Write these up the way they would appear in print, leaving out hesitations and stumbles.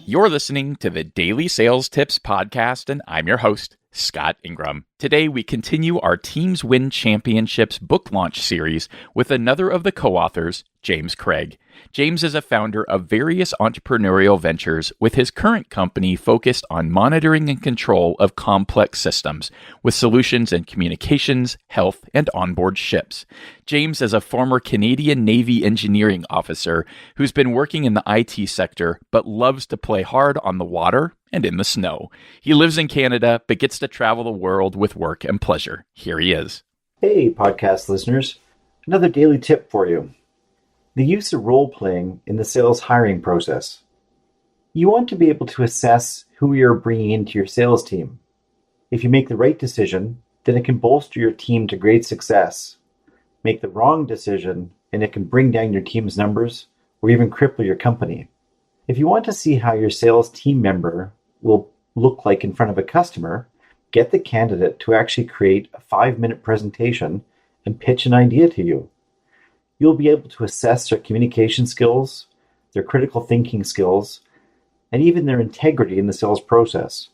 You're listening to the Daily Sales Tips podcast, and I'm your host, Scott Ingram. Today, we continue our Teams Win Championships book launch series with another of the co-authors, James Craig. James is a founder of various entrepreneurial ventures, with his current company focused on monitoring and control of complex systems, with solutions in communications, health, and onboard ships. James is a former Canadian Navy engineering officer who's been working in the IT sector, but loves to play hard on the water and in the snow. He lives in Canada, but gets to travel the world with work and pleasure. Here he is. Hey, podcast listeners. Another daily tip for you. The use of role-playing in the sales hiring process. You want to be able to assess who you're bringing into your sales team. If you make the right decision, then it can bolster your team to great success. Make the wrong decision, and it can bring down your team's numbers or even cripple your company. If you want to see how your sales team member will look like in front of a customer, get the candidate to actually create a 5-minute presentation and pitch an idea to you. You'll be able to assess their communication skills, their critical thinking skills, and even their integrity in the sales process.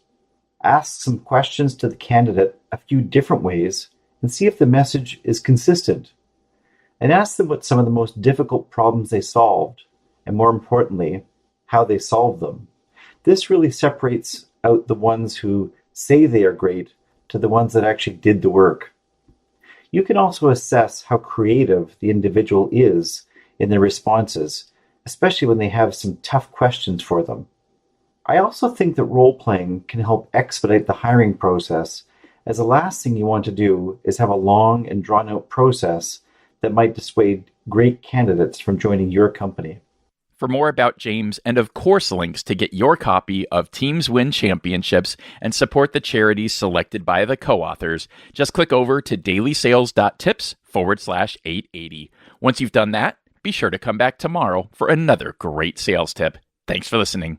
Ask some questions to the candidate a few different ways and see if the message is consistent. And ask them what some of the most difficult problems they solved, and more importantly, how they solved them. This really separates out the ones who say they are great to the ones that actually did the work. You can also assess how creative the individual is in their responses, especially when they have some tough questions for them. I also think that role-playing can help expedite the hiring process, as the last thing you want to do is have a long and drawn-out process that might dissuade great candidates from joining your company. For more about James, and of course links to get your copy of Teams Win Championships and support the charities selected by the co-authors, just click over to DailySales.Tips/880. Once you've done that, be sure to come back tomorrow for another great sales tip. Thanks for listening.